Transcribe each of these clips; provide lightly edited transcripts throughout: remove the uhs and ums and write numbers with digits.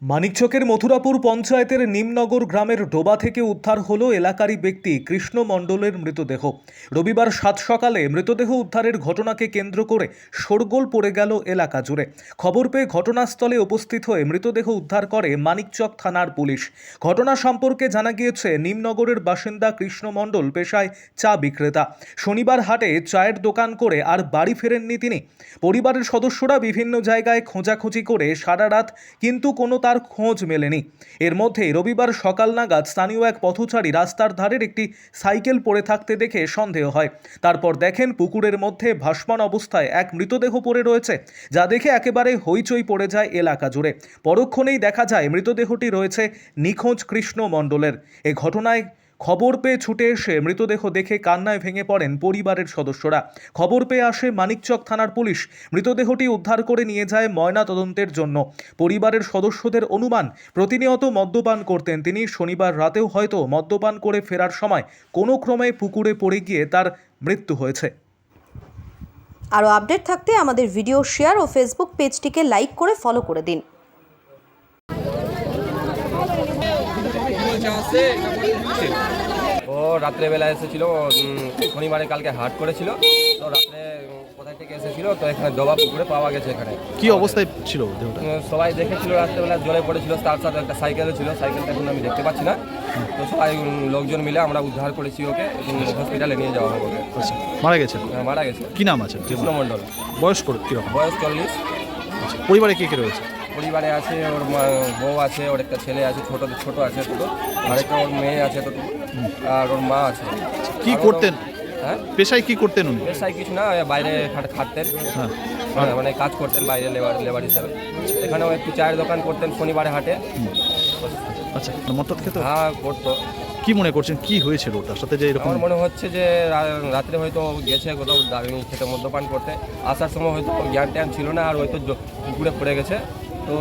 মানিকচকের মথুরাপুর পঞ্চায়েতের নিমনগর গ্রামের ডোবা থেকে উদ্ধার হলো এলাকারই ব্যক্তি কৃষ্ণ মণ্ডলের মৃতদেহ। রবিবার সাত সকালে মৃতদেহ উদ্ধারের ঘটনাকে কেন্দ্র করে শোরগোল পড়ে গেল এলাকা জুড়ে। খবর পেয়ে ঘটনাস্থলে উপস্থিত হয়ে মৃতদেহ উদ্ধার করে মানিকচক থানার পুলিশ। ঘটনা সম্পর্কে জানা গিয়েছে, নিমনগরের বাসিন্দা কৃষ্ণ মণ্ডল পেশায় চা বিক্রেতা। শনিবার হাটে চায়ের দোকান করে আর বাড়ি ফেরেননি তিনি। পরিবারের সদস্যরা বিভিন্ন জায়গায় খোঁজাখুঁজি করে সারা রাত, কিন্তু কোনো তার খোঁজ মেলেনি। এর মধ্যে রবিবার সকাল নাগাদ স্থানীয় এক পথচারী রাস্তার ধারের একটি সাইকেল পড়ে থাকতে দেখে সন্দেহ হয়। তারপর দেখেন পুকুরের মধ্যে ভাসমান অবস্থায় এক মৃতদেহ পড়ে রয়েছে, যা দেখে একেবারে হইচই পড়ে যায় এলাকা জুড়ে। পরক্ষণেই দেখা যায় মৃতদেহটি রয়েছে নিখোঁজ কৃষ্ণ মণ্ডলের। এ ঘটনায় খবর পেয়ে ছুটে এসে মৃতদেহ দেখে কান্নায় ভেঙে পড়েন পরিবারের সদস্যরা। খবর পেয়ে আসে মানিকচক থানার পুলিশ। মৃতদেহটি উদ্ধার করে নিয়ে যায় ময়না তদন্তের জন্য। পরিবারের সদস্যদের অনুমান, প্রতিনিয়ত মদ্যপান করতেন তিনি। শনিবার রাতেও হয়তো মদ্যপান করে ফেরার সময় কোনো ক্রমে পুকুরে পড়ে গিয়ে তার মৃত্যু হয়েছে। আরও আপডেট থাকতে আমাদের ভিডিও শেয়ার ও ফেসবুক পেজটিকে লাইক করে ফলো করে দিন। ও রাত্রেবেলা এসেছিল, শনিবারে কালকে হাট করেছিল, তো রাত্রে কোথায় থেকে এসেছিল, তো এখানে ডোবা পুকুরে পাওয়া গেছে। এখানে কি অবস্থায় ছিল দেহটা? সবাই দেখেছিল রাত্রেবেলা জলে পড়েছিল, তার সাথে একটা সাইকেলও ছিল। সাইকেলটা এখন আমি দেখতে পাচ্ছি না। তো সবাই লোকজন মিলে আমরা উদ্ধার করেছি ওকে, হসপিটালে নিয়ে যাওয়া হবে ওকে। মারা গেছে? মারা গেছে। কি নাম আছে? কৃষ্ণ মণ্ডল। বয়স কিরকম? বয়স 40। পরিবারে কে কে রয়েছে? পরিবারে আছে ওর বউ আছে, ওর একটা ছেলে আছে, ছোট আছে দুটো, আর একটা ওর মেয়ে আছে তো, আর ওর মা আছে। কি করতেন? হ্যাঁ, পেশায় কি করতেন উনি? পেশায় কিছু না, বাইরে খাটতেন। হ্যাঁ, মানে কাজ করতেন বাইরে, লেবার হিসাবে। এখানেও একটু চায়ের দোকান করতেন শনিবারে হাটে। আচ্ছা, মদ খেতে? হ্যাঁ, করতো। কি মনে করছেন কি হয়েছিল তার সাথে যে এরকম? আমার মনে হচ্ছে যে রাত্রে হয়তো গেছে কোথাও খেতে মদ্যপান করতে, আসার সময় হয়তো জ্ঞান ট্যান ছিল না, আর হয়তো পুকুরে পড়ে গেছে। তো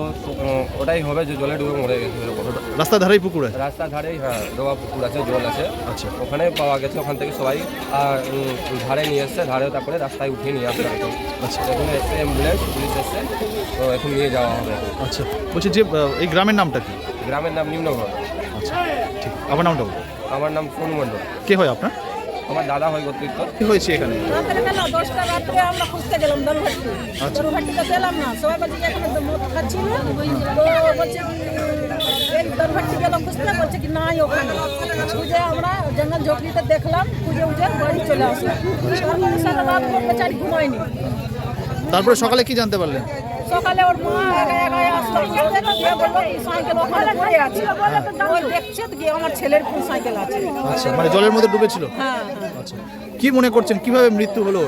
ওটাই হবে যে জলে ডুবে মরে গেছে। রাস্তার ধারেই পুকুরে? রাস্তার ধারেই, হ্যাঁ, ডোবা পুকুর আছে, জল আছে। আচ্ছা, ওখানে পাওয়া গেছে। ওখান থেকে সবাই ধারে নিয়ে এসছে, ধারে তারপরে রাস্তায় উঠিয়ে নিয়ে আসতে হবে। আচ্ছা, এখন এসছে অ্যাম্বুলেন্স, পুলিশ এসছে, তো এখন নিয়ে যাওয়া হবে। আচ্ছা, বলছি যে এই গ্রামের নামটা কি? গ্রামের নাম নিমনগর। আচ্ছা, ঠিক। আমার নামটা বলুন। আমার নাম সোনু মণ্ডল। কে হয় আপনার? আমার দাদা হয় কর্তৃত্ব। কি হয়েছে এখানে? রাত্রেবেলা 10টা রাত্রে আমরা খুঁজতে গেলাম দরভাট্টি। দরভাট্টিতে পেলাম না, সবাই বলছে যে এখানে মদ খাচ্ছিল। তো বলছে এই দরভাট্টি গেলাম খুঁজতে, বলছে কি নাই ওখানে। খুঁজে আমরা জঙ্গল ঝোপড়িতে দেখলাম, খুঁজে বাড়ি চলে আসলাম। তারপরে সারা রাত বেচারি ঘুমায়নি। তারপরে সকালে কি জানতে পারলেন? সকালে ওর মা একা আসলো, গিয়ে বললো কি সাইকেল ওখানে পড়ে আছে। ওই দেখছে তো কি আমার ছেলের কোন সাইকেল আছে। আচ্ছা, মানে জলের মধ্যে ডুবেছিল? হ্যাঁ। আচ্ছা, কি মনে করছেন কিভাবে মৃত্যু হলো?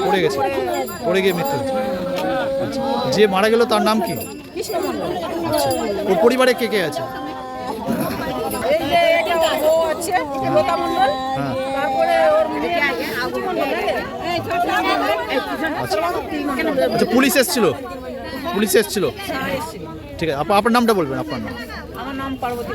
পড়ে গেছে, পড়ে গিয়ে মৃত্যু হয়েছে। আচ্ছা, যে মারা গেল তার নাম কি? আচ্ছা, ওর পরিবারে কে কে আছে? হ্যাঁ, আচ্ছা, পুলিশ এসেছিল? ঠিক আছে, আপনার নামটা বলবেন। আপনার নাম? আমার নাম পার্বতী।